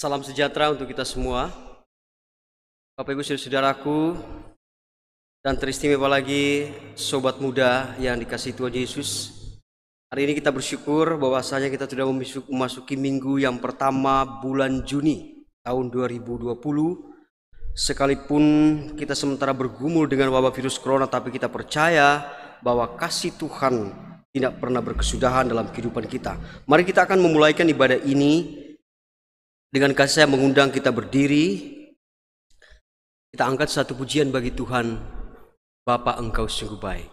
Salam sejahtera untuk kita semua, Bapak Ibu saudaraku, dan teristimewa lagi sobat muda yang dikasihi Tuhan Yesus. Hari ini kita bersyukur bahwasanya kita sudah memasuki minggu yang pertama bulan Juni tahun 2020. Sekalipun kita sementara bergumul dengan wabah virus corona, tapi kita percaya bahwa kasih Tuhan tidak pernah berkesudahan dalam kehidupan kita. Mari kita akan memulaikan ibadah ini dengan kasih saya mengundang kita berdiri. Kita angkat satu pujian bagi Tuhan. Bapa, Engkau sungguh baik.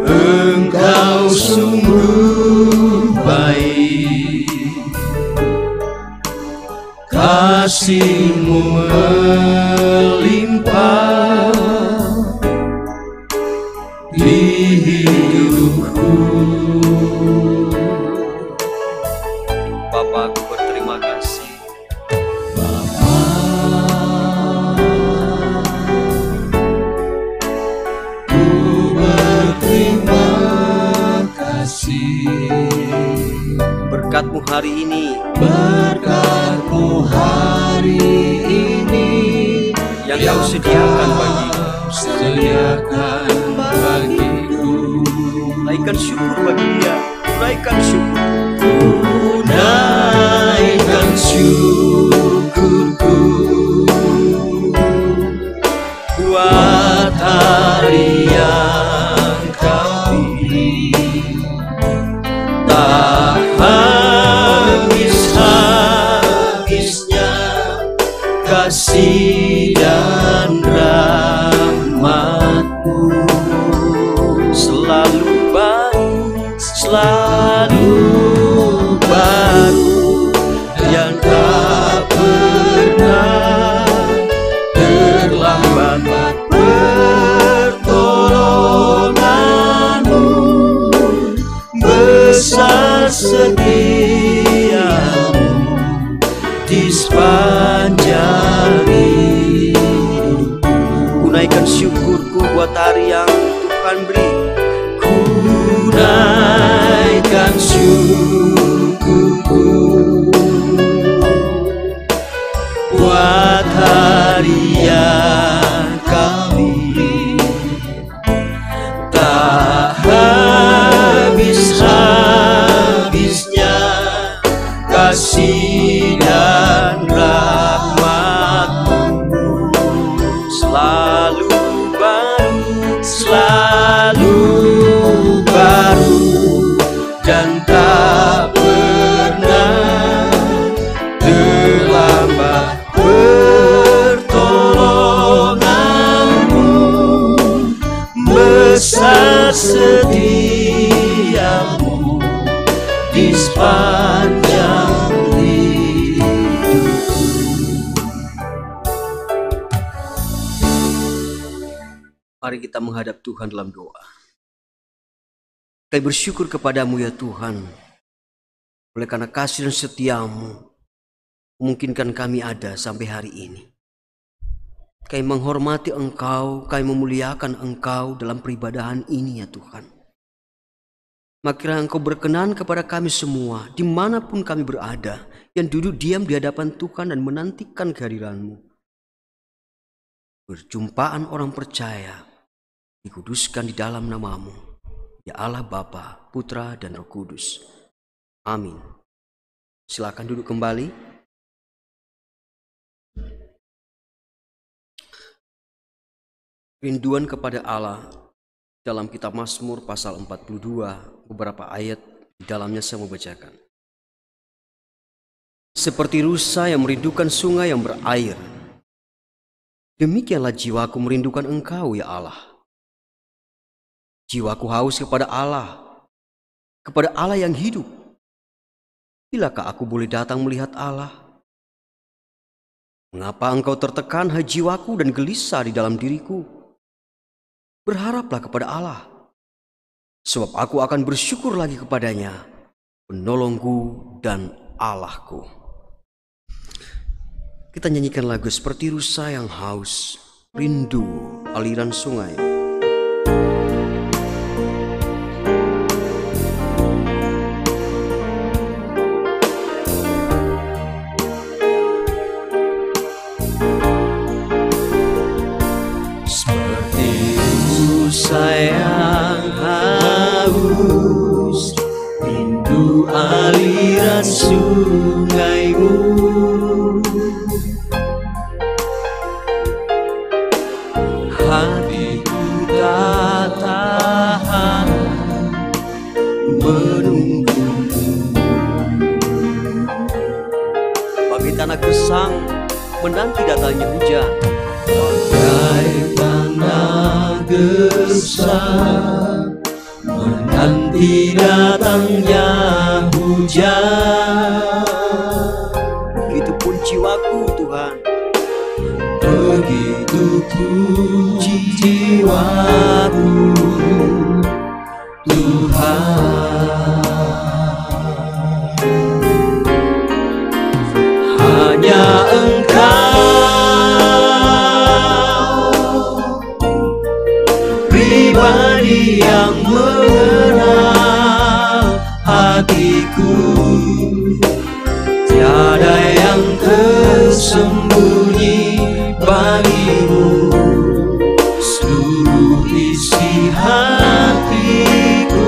Engkau sungguh baik, kasih-Mu melimpah di hidupku. Bapa, aku berterima kasih. Bapa, ku berterima kasih. Berkat-Mu hari ini, Berkat-Mu hari ini yang Kau sediakan bagiku. Sediakan bagiku. Naikkan syukur bagi Dia. Naikkan syukur. Naikkan syukurku buat hari yang Kau beri. Tak habis-habisnya kasih dan rahmat-Mu, Selalu baik, selalu baru, yang tak pernah terlambat. Pertolongan-Mu besar, setia-Mu di sepanjang hidupku. ku naikkan syukurku buat hari yang Tuhan beri. Ku naikkan syukurku buat hari yang Kau beri. Tak habis-habisnya kasih dan rahmat-Mu, Selalu baru, selalu baru, dan tak pernah terlambat. Pertolongan-Mu besar, setia-Mu di sepanjang hidupku. mari kita menghadap Tuhan dalam doa. Kami bersyukur kepadamu ya Tuhan, oleh karena kasih dan setia-Mu memungkinkan kami ada sampai hari ini. Kami menghormati Engkau, kami memuliakan Engkau dalam peribadahan ini ya Tuhan. Makilah Engkau berkenan kepada kami semua, dimanapun kami berada, yang duduk diam di hadapan Tuhan dan menantikan kehadiran-Mu. Perjumpaan orang percaya dikuduskan di dalam nama-Mu, ya Allah Bapa, Putra dan Roh Kudus. Amin. Silakan duduk kembali. Rinduan kepada Allah dalam kitab Mazmur pasal 42, beberapa ayat di dalamnya saya mau bacakan. Seperti rusa yang merindukan sungai yang berair, demikianlah jiwaku merindukan Engkau ya Allah. Jiwaku haus kepada Allah yang hidup. Bilakah aku boleh datang melihat Allah? Mengapa engkau tertekan, hai jiwaku, dan gelisah di dalam diriku? Berharaplah kepada Allah, sebab aku akan bersyukur lagi kepadanya, penolongku dan Allahku. Kita nyanyikan lagu seperti rusa yang haus, rindu aliran sungai. Sayang haus, rindu aliran sungaimu. Hatiku tak tahan menunggumu. Bagai tanah gersang menanti datangnya hujan, bagai tanah gersang menanti datangnya hujan. begitupun jiwaku Tuhan, Begitu puji jiwaku Tuhan. Hanya Engkau pribadi yang mengenal hatiku. Tiada yang tersembunyi bagimu. Seluruh isi hatiku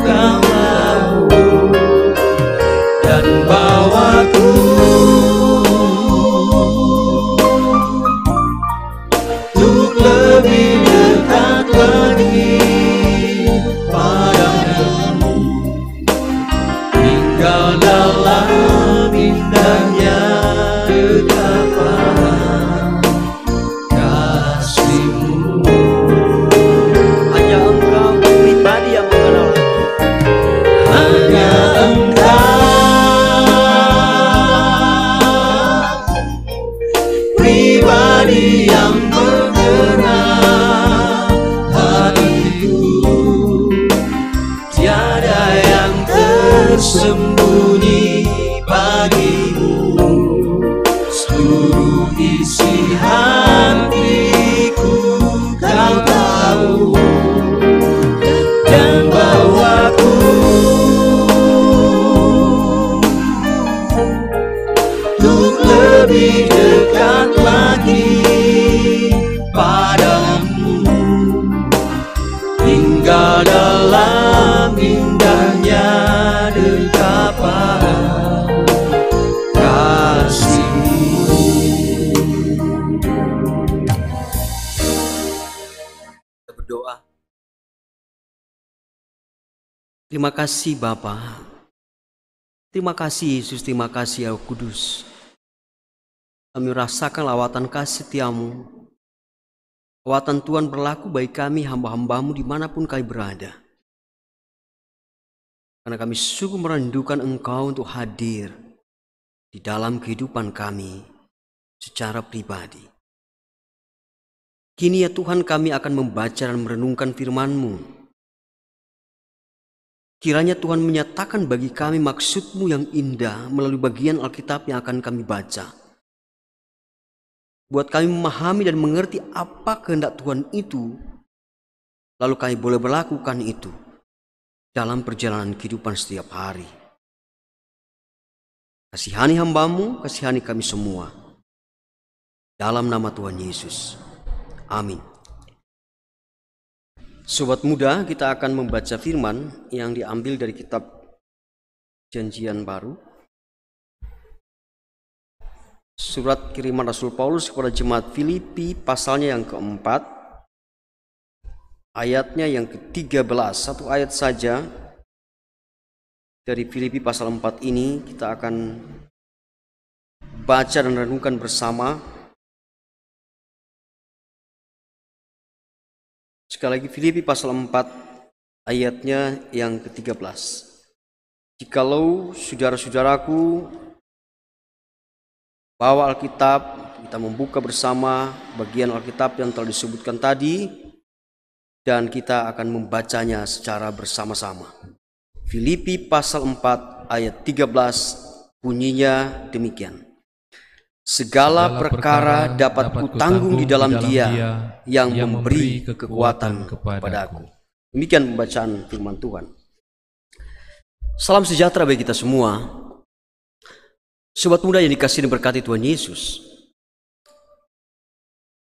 Kau tahu, dan bawaku untuk lebih dekat lagi padamu, tinggal dalam indahnya dekapan kasih-Mu. hanya Engkau pribadi yang mengenal. Hanya Engkau pribadi yang mengenal hatiku. Tiada yang tersembunyi bagimu. Seluruh isi hatiku Kau tahu, dan bawaku untuk lebih dekat lagi padamu, tinggal dalam indahnya dekapan kasih-Mu. Kita berdoa. Terima kasih Bapa, terima kasih Yesus, terima kasih Roh Kudus. Kami merasakan lawatan kasih setiamu. Lawatan Tuhan berlaku bagi kami hamba-hambamu dimanapun kami berada. Karena kami sungguh merindukan Engkau untuk hadir di dalam kehidupan kami secara pribadi. Kini ya Tuhan, kami akan membaca dan merenungkan firman-Mu. Kiranya Tuhan menyatakan bagi kami maksud-Mu yang indah melalui bagian Alkitab yang akan kami baca. Buat kami memahami dan mengerti apa kehendak Tuhan itu, lalu kami boleh melakukan itu dalam perjalanan kehidupan setiap hari. Kasihani hamba-Mu, kasihani kami semua. Dalam nama Tuhan Yesus. Amin. Sobat muda, kita akan membaca firman yang diambil dari kitab Janjian Baru. Surat kiriman Rasul Paulus kepada jemaat Filipi, pasalnya yang keempat, ayatnya yang ke-13. Satu ayat saja dari Filipi pasal 4 ini kita akan baca dan renungkan bersama. Sekali lagi, Filipi pasal 4 ayatnya yang ke-13. Jikalau saudara-saudaraku bawa Alkitab, kita membuka bersama bagian Alkitab yang telah disebutkan tadi, dan kita akan membacanya secara bersama-sama. Filipi pasal 4 ayat 13 bunyinya demikian. Segala perkara dapat kutanggung di dalam Dia yang memberi kekuatan kepada aku. Demikian pembacaan firman Tuhan. Salam sejahtera bagi kita semua. Sobat muda yang dikasihi dan berkati Tuhan Yesus.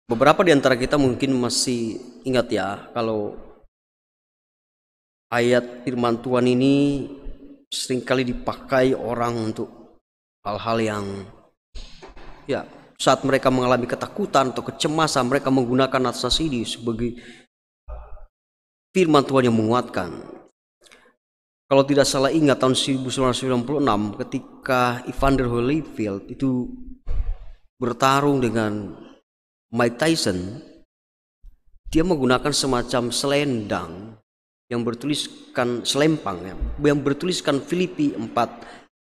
Beberapa di antara kita mungkin masih ingat ya, kalau ayat firman Tuhan ini seringkali dipakai orang untuk hal-hal yang ya, saat mereka mengalami ketakutan atau kecemasan, mereka menggunakan asas ini sebagai firman Tuhan yang menguatkan. Kalau tidak salah ingat tahun 1996 ketika Evander Holyfield itu bertarung dengan Mike Tyson, dia menggunakan semacam selendang yang bertuliskan selempang yang bertuliskan Filipi 4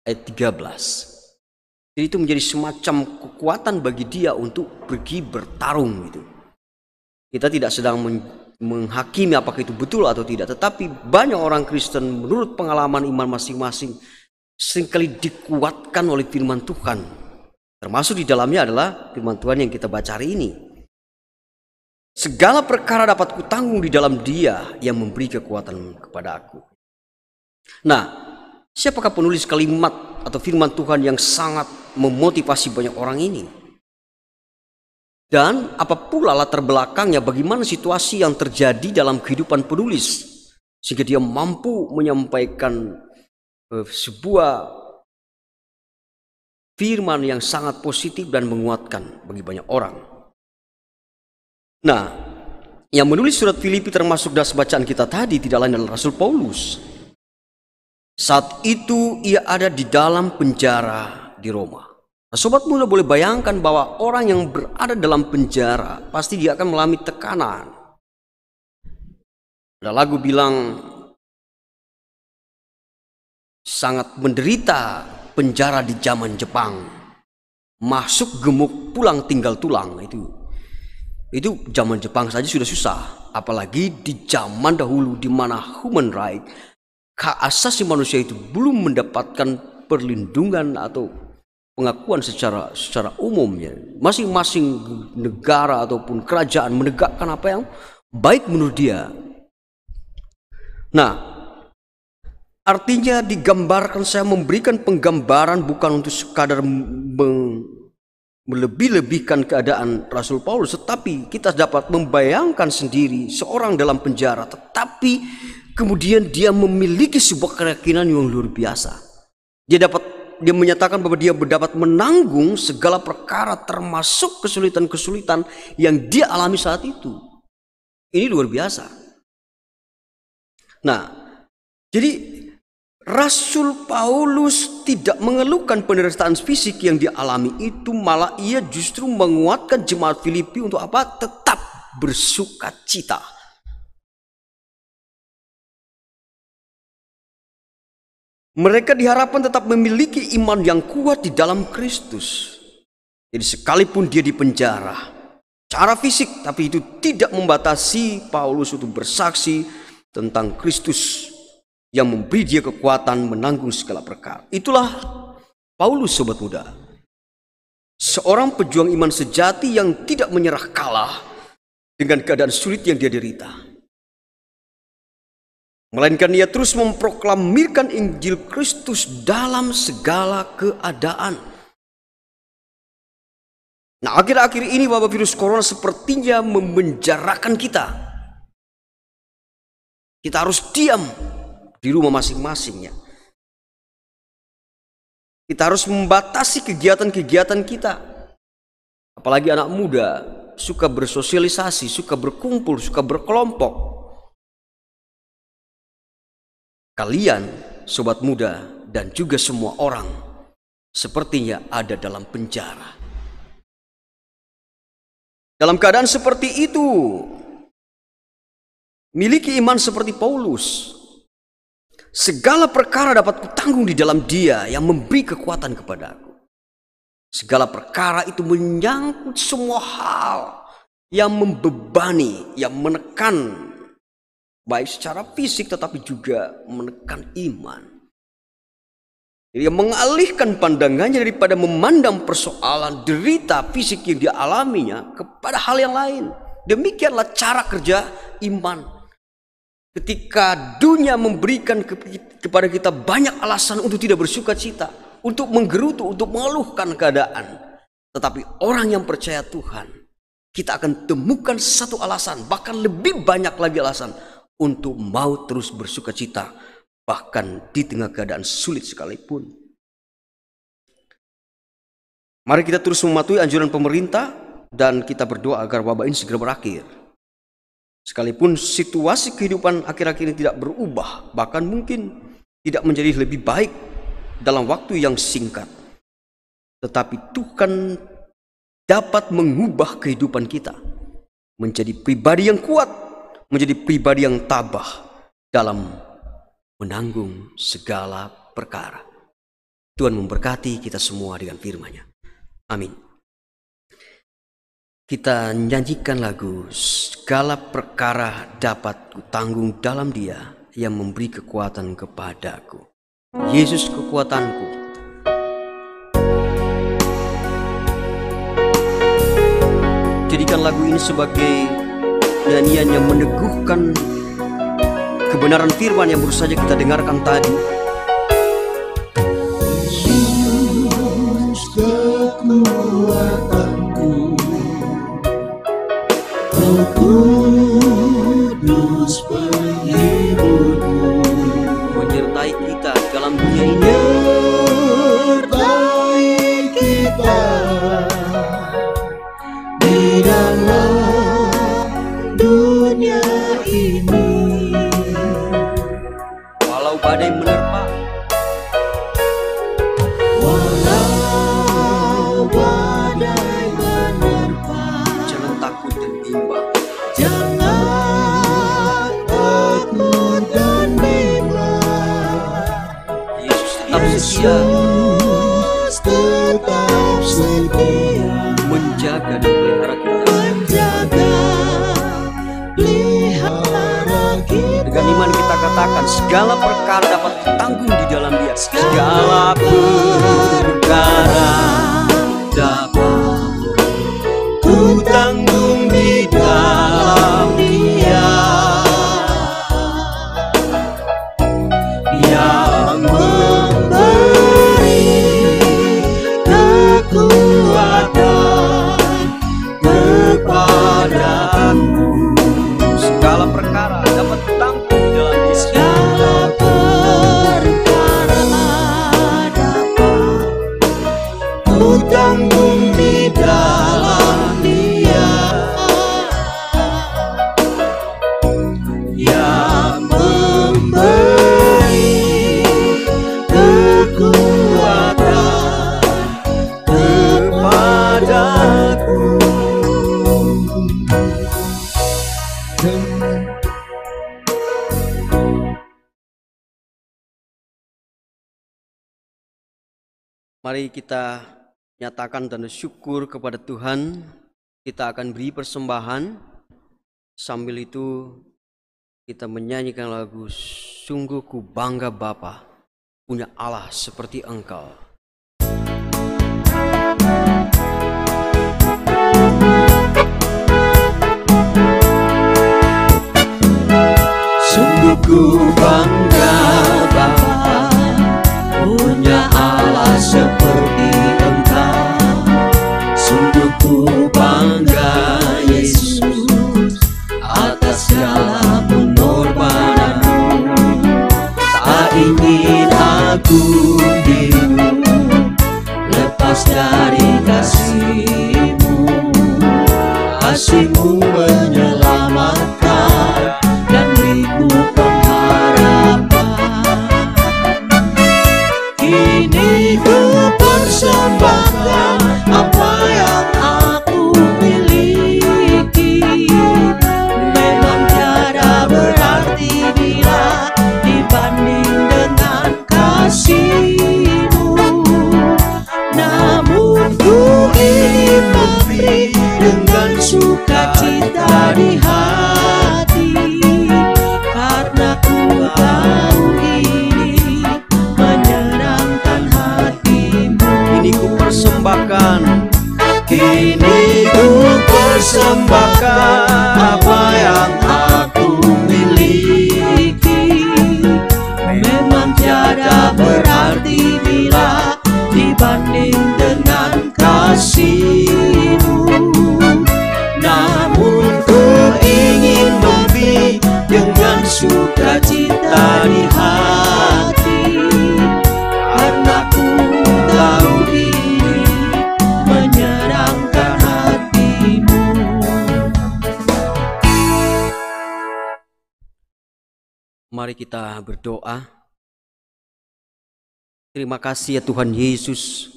ayat 13. Jadi itu menjadi semacam kekuatan bagi dia untuk pergi bertarung gitu. Kita tidak sedang menghakimi apakah itu betul atau tidak, tetapi banyak orang Kristen menurut pengalaman iman masing-masing seringkali dikuatkan oleh firman Tuhan. Termasuk di dalamnya adalah firman Tuhan yang kita baca hari ini. Segala perkara dapat kutanggung di dalam Dia yang memberi kekuatan kepada aku. Nah, siapakah penulis kalimat atau firman Tuhan yang sangat memotivasi banyak orang ini? Dan apa pula latar belakangnya, bagaimana situasi yang terjadi dalam kehidupan penulis sehingga dia mampu menyampaikan sebuah firman yang sangat positif dan menguatkan bagi banyak orang. Nah, yang menulis surat Filipi termasuk dalam bacaan kita tadi tidak lain adalah Rasul Paulus. Saat itu ia ada di dalam penjara di Roma. Nah, sobat muda boleh bayangkan bahwa orang yang berada dalam penjara pasti dia akan mengalami tekanan. Ada lagu bilang sangat menderita penjara di zaman Jepang, masuk gemuk pulang tinggal tulang. Itu zaman Jepang saja sudah susah, apalagi di zaman dahulu di mana human right, hak asasi manusia itu belum mendapatkan perlindungan atau pengakuan secara umumnya. Masing-masing negara ataupun kerajaan menegakkan apa yang baik menurut dia. Nah, artinya digambarkan, saya memberikan penggambaran bukan untuk sekadar melebih-lebihkan keadaan Rasul Paulus, tetapi kita dapat membayangkan sendiri seorang dalam penjara, tetapi kemudian dia memiliki sebuah keyakinan yang luar biasa. Dia menyatakan bahwa dia dapat menanggung segala perkara termasuk kesulitan-kesulitan yang dia alami saat itu. Ini luar biasa. Nah, jadi Rasul Paulus tidak mengeluhkan penderitaan fisik yang dialami itu, malah ia justru menguatkan jemaat Filipi untuk apa? Tetap bersuka cita. Mereka diharapkan tetap memiliki iman yang kuat di dalam Kristus. Jadi sekalipun dia di penjara secara fisik, tapi itu tidak membatasi Paulus untuk bersaksi tentang Kristus yang memberi dia kekuatan menanggung segala perkara. Itulah Paulus, sobat muda. Seorang pejuang iman sejati yang tidak menyerah kalah dengan keadaan sulit yang dia derita. Melainkan ia terus memproklamirkan Injil Kristus dalam segala keadaan. Nah, akhir-akhir ini wabah virus corona sepertinya memenjarakan kita. Kita harus diam di rumah masing-masingnya. Kita harus membatasi kegiatan-kegiatan kita. Apalagi anak muda suka bersosialisasi, suka berkumpul, suka berkelompok. Kalian, sobat muda, dan juga semua orang sepertinya ada dalam penjara. Dalam keadaan seperti itu, miliki iman seperti Paulus. Segala perkara dapat kutanggung di dalam Dia yang memberi kekuatan kepadaku. Segala perkara itu menyangkut semua hal yang membebani, yang menekan baik secara fisik tetapi juga menekan iman. Dia mengalihkan pandangannya daripada memandang persoalan derita fisik yang dia alaminya kepada hal yang lain. Demikianlah cara kerja iman. Ketika dunia memberikan kepada kita banyak alasan untuk tidak bersuka cita, untuk menggerutu, untuk mengeluhkan keadaan, tetapi orang yang percaya Tuhan, kita akan temukan satu alasan, bahkan lebih banyak lagi alasan untuk mau terus bersuka cita, bahkan di tengah keadaan sulit sekalipun. Mari kita terus mematuhi anjuran pemerintah dan kita berdoa agar wabah ini segera berakhir. Sekalipun situasi kehidupan akhir-akhir ini tidak berubah, bahkan mungkin tidak menjadi lebih baik dalam waktu yang singkat, tetapi Tuhan dapat mengubah kehidupan kita menjadi pribadi yang kuat, menjadi pribadi yang tabah dalam menanggung segala perkara. Tuhan memberkati kita semua dengan firman-Nya. Amin. Kita nyanyikan lagu segala perkara dapat kutanggung dalam Dia yang memberi kekuatan kepadaku. Yesus kekuatanku. Jadikan lagu ini sebagai nyanyian yang meneguhkan kebenaran firman yang baru saja kita dengarkan tadi. Yesus kekuatanku, Roh Kudus penghiburku, menyertai kita dalam dunia ini. menyertai kita di dalam dunia ini. Walau badai menerpa, Walau badai menerpa, jangan takut dan bimbang. jangan takut dan bimbang. Yesus tetap setia Yesus tetap setia menjaga dan pelihara kita. menjaga, pelihara kita. Dengan iman kita katakan segala perkara dapat ditanggung di dalam Dia. Segala perkara dapat ku tanggung di dalam Dia yang memberi kekuatan kepadaku. segala perkara dapat ditanggung di dalam Dia. Segala perkara dapat ku tanggung di dalam Dia yang memberi kekuatan kepadaku. Mari kita nyatakan tanda syukur kepada Tuhan. Kita akan beri persembahan. Sambil itu kita menyanyikan lagu Sungguh ku bangga Bapa, punya Allah seperti Engkau. Sungguh ku bangga Bapa, punya Allah seperti Engkau. Sungguh ku bangga Yesus, atas segala pengorbananmu. Tak ingin aku hidup lepas dari kasih-Mu. Kasih-Mu menyelamatkan dan beriku pengharapan. persembahkan apa yang aku miliki. Memang tiada berarti bila dibanding dengan kasih-Mu. Namun ku ingin memberi dengan sukacita di hati, karena ku tahu diri menyenangkan hati-Mu. Mari kita berdoa. Terima kasih ya Tuhan Yesus,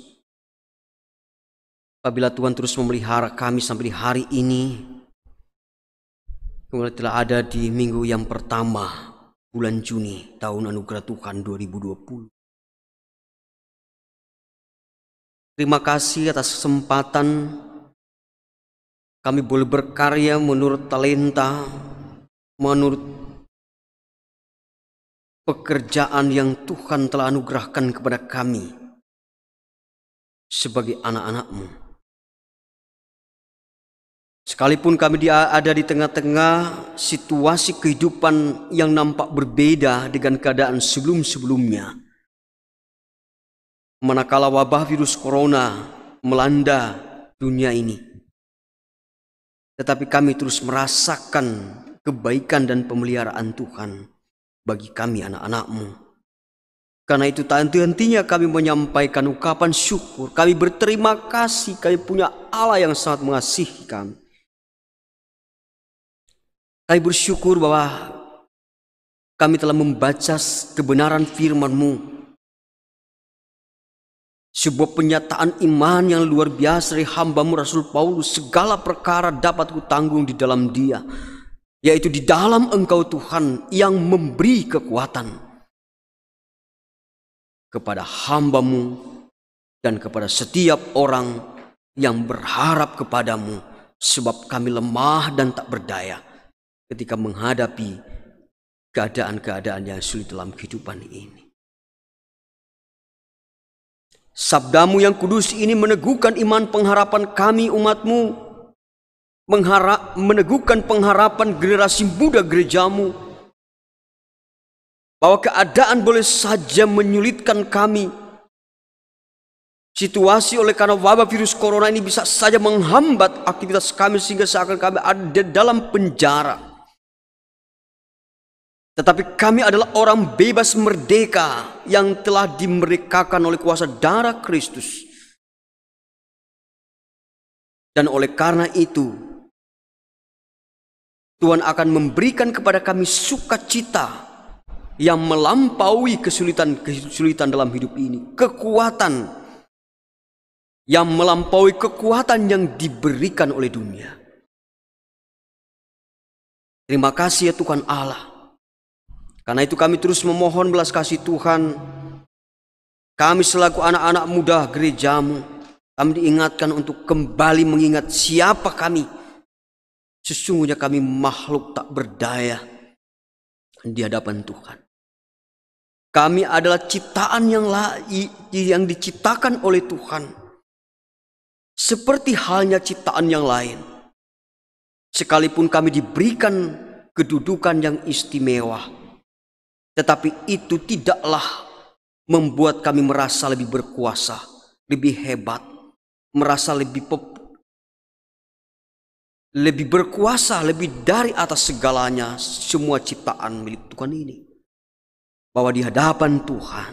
apabila Tuhan terus memelihara kami sampai di hari ini. Kemudian telah ada di minggu yang pertama bulan Juni tahun anugerah Tuhan 2020. Terima kasih atas kesempatan kami boleh berkarya menurut talenta, menurut pekerjaan yang Tuhan telah anugerahkan kepada kami sebagai anak-anak-Mu. Sekalipun kami ada di tengah-tengah situasi kehidupan yang nampak berbeda dengan keadaan sebelum-sebelumnya, manakala wabah virus corona melanda dunia ini, tetapi kami terus merasakan kebaikan dan pemeliharaan Tuhan bagi kami anak-anak-Mu. Karena itu tak henti-hentinya kami menyampaikan ungkapan syukur. Kami berterima kasih, kami punya Allah yang sangat mengasihi kami. Kami bersyukur bahwa kami telah membaca kebenaran firman-Mu, sebuah penyataan iman yang luar biasa dari hamba-Mu Rasul Paulus. Segala perkara dapat kutanggung di dalam Dia, yaitu di dalam Engkau Tuhan yang memberi kekuatan kepada hamba-Mu dan kepada setiap orang yang berharap kepadamu, sebab kami lemah dan tak berdaya ketika menghadapi keadaan-keadaan yang sulit dalam kehidupan ini. Sabdamu yang kudus ini meneguhkan iman pengharapan kami umat-Mu, meneguhkan pengharapan generasi muda gereja-Mu, bahwa keadaan boleh saja menyulitkan kami. Situasi oleh karena wabah virus corona ini bisa saja menghambat aktivitas kami sehingga seakan kami ada dalam penjara. Tetapi kami adalah orang bebas merdeka yang telah dimerdekakan oleh kuasa darah Kristus. Dan oleh karena itu, Tuhan akan memberikan kepada kami sukacita yang melampaui kesulitan dalam hidup ini. Kekuatan yang melampaui kekuatan yang diberikan oleh dunia. Terima kasih ya Tuhan Allah. Karena itu kami terus memohon belas kasih Tuhan. Kami selaku anak-anak muda gereja-Mu, kami diingatkan untuk kembali mengingat siapa kami. Sesungguhnya kami makhluk tak berdaya di hadapan Tuhan. Kami adalah ciptaan yang diciptakan oleh Tuhan. Seperti halnya ciptaan yang lain. Sekalipun kami diberikan kedudukan yang istimewa, tetapi itu tidaklah membuat kami merasa lebih berkuasa, lebih hebat, merasa lebih berkuasa, lebih dari atas segalanya semua ciptaan milik Tuhan ini. Bahwa di hadapan Tuhan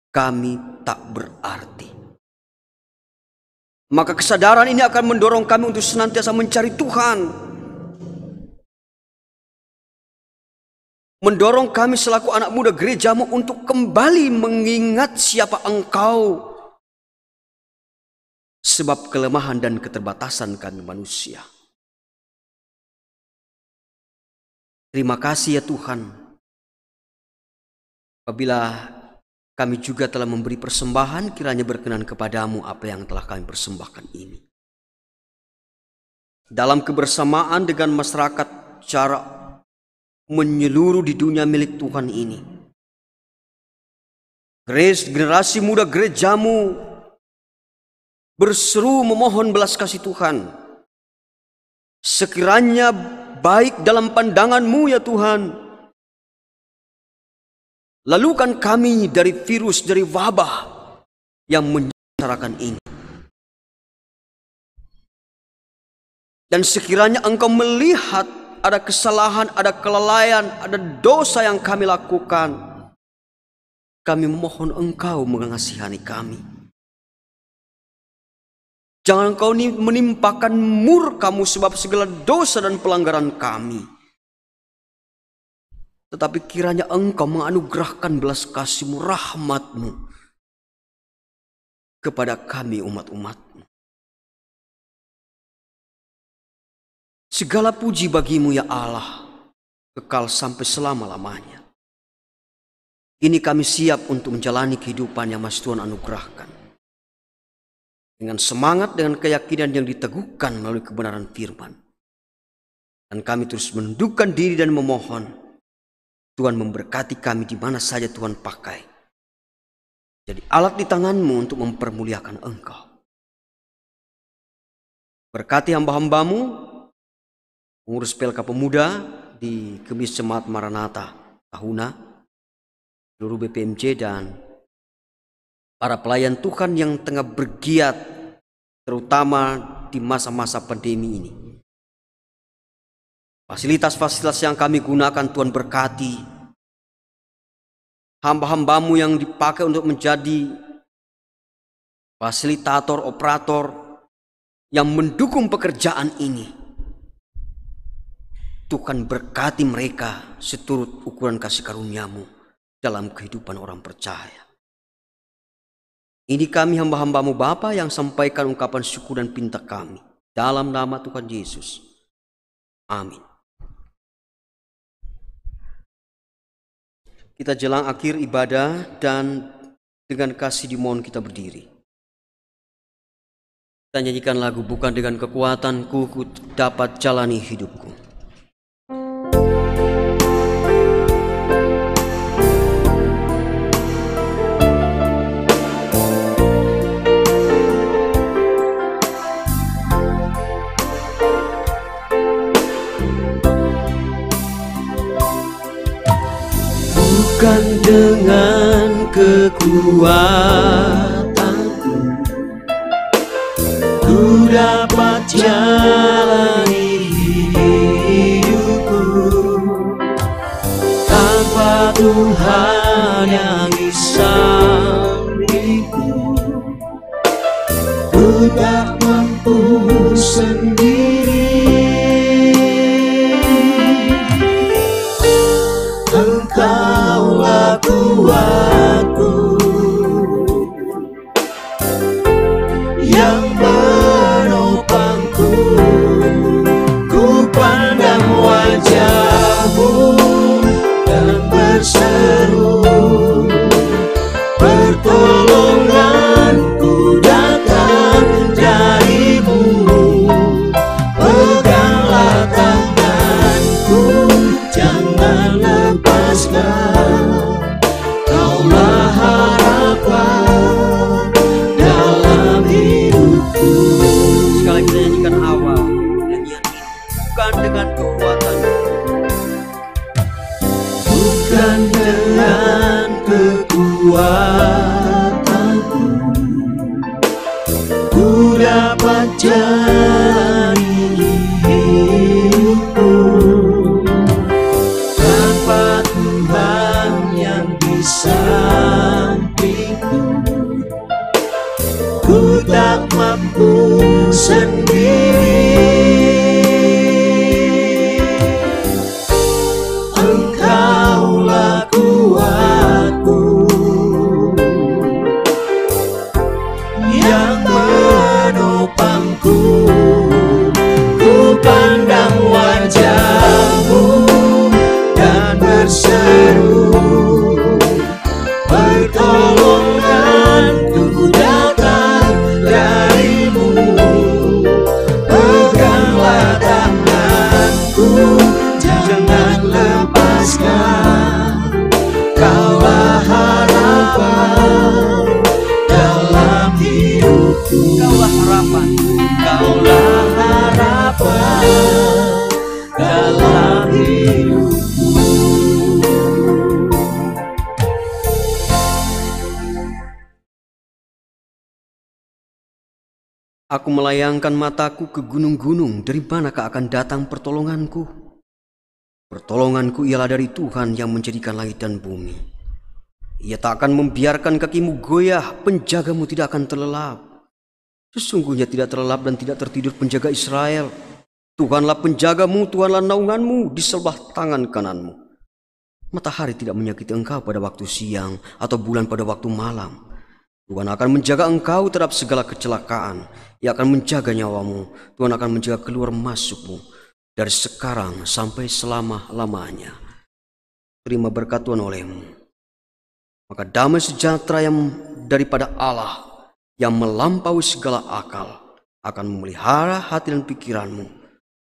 kami tak berarti. Maka kesadaran ini akan mendorong kami untuk senantiasa mencari Tuhan. Mendorong kami selaku anak muda gereja-Mu untuk kembali mengingat siapa Engkau. Sebab kelemahan dan keterbatasan kami manusia. Terima kasih ya Tuhan. Apabila kami juga telah memberi persembahan, kiranya berkenan kepadamu apa yang telah kami persembahkan ini. Dalam kebersamaan dengan masyarakat secara menyeluruh di dunia milik Tuhan ini. Generasi muda gereja-Mu berseru memohon belas kasih Tuhan. sekiranya baik dalam pandangan-Mu ya Tuhan, lalukan kami dari virus, dari wabah yang menyengsarakan ini. Dan sekiranya Engkau melihat ada kesalahan, ada kelalaian, ada dosa yang kami lakukan, kami memohon Engkau mengasihani kami. Jangan Engkau menimpakan murka-Mu sebab segala dosa dan pelanggaran kami. Tetapi kiranya Engkau menganugerahkan belas kasih-Mu, rahmat-Mu kepada kami umat-umat-Mu. Segala puji bagi-Mu ya Allah, kekal sampai selama-lamanya. Kini kami siap untuk menjalani kehidupan yang Mas Tuhan anugerahkan. Dengan semangat, dengan keyakinan yang diteguhkan melalui kebenaran firman. Dan kami terus menundukkan diri dan memohon Tuhan memberkati kami di mana saja Tuhan pakai. Jadi alat di tangan-Mu untuk mempermuliakan Engkau. Berkati hamba-hamba-Mu, pengurus PLK Pemuda di Kemis Jemaat Maranatha Tahuna, seluruh BPMJ dan para pelayan Tuhan yang tengah bergiat terutama di masa-masa pandemi ini. Fasilitas-fasilitas yang kami gunakan Tuhan berkati. Hamba-hamba-Mu yang dipakai untuk menjadi fasilitator, operator yang mendukung pekerjaan ini. Tuhan berkati mereka seturut ukuran kasih karunia-Mu dalam kehidupan orang percaya. Ini kami hamba-hamba-Mu Bapa yang sampaikan ungkapan syukur dan pinta kami. Dalam nama Tuhan Yesus. Amin. Kita jelang akhir ibadah dan dengan kasih dimohon kita berdiri. Kita nyanyikan lagu bukan dengan kekuatanku ku dapat jalani hidupku. Bukan dengan kekuatanku ku dapat jalani hidupku, tanpa Tuhan yang di sampingku ku tak mampu sendiri. Engkaulah kuatku yang menopangku, ku pandang wajah-Mu dan berseru, pertolonganku datang dari-Mu, peganglah tanganku, jangan Kaulah harapan dalam hidupku. Sekali kita nyanyikan awal nyanyian ini. Bukan dengan kekuatan, bukan dengan kekuatanku ku dapat jalani hidupku, sampingku ku tak mampu sendiri. Engkaulah kuatku yang menopangku, ku pandang wajah-Mu dan berseru, pertolonganku datang dari-Mu, Aku melayangkan mataku ke gunung-gunung, dari manakah akan datang pertolonganku? Pertolonganku ialah dari Tuhan yang menjadikan langit dan bumi. Ia tak akan membiarkan kakimu goyah, penjagamu tidak akan terlelap. Sesungguhnya tidak terlelap dan tidak tertidur penjaga Israel. Tuhanlah penjagamu, Tuhanlah naunganmu di sebelah tangan kananmu. Matahari tidak menyakiti engkau pada waktu siang, atau bulan pada waktu malam. Tuhan akan menjaga engkau terhadap segala kecelakaan. Ia akan menjaga nyawamu. Tuhan akan menjaga keluar masukmu dari sekarang sampai selama-lamanya. Terima berkat Tuhan olehmu. Maka damai sejahtera yang daripada Allah, yang melampaui segala akal, akan memelihara hati dan pikiranmu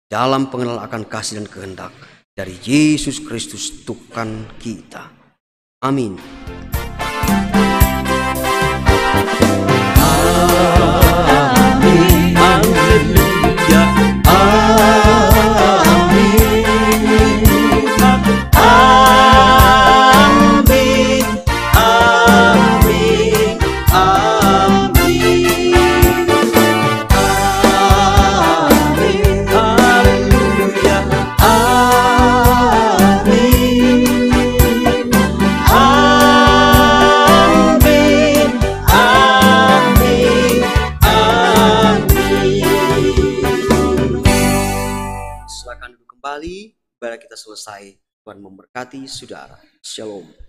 dalam pengenalan akan kasih dan kehendak dari Yesus Kristus Tuhan kita. Amin. Amin. Haleluya. Amin. Amin. Amin. Amin. Amin. Haleluya. Amin. Amin. Amin. Silakan duduk kembali. Ibadah kita selesai. Tuhan memberkati saudara. Shalom.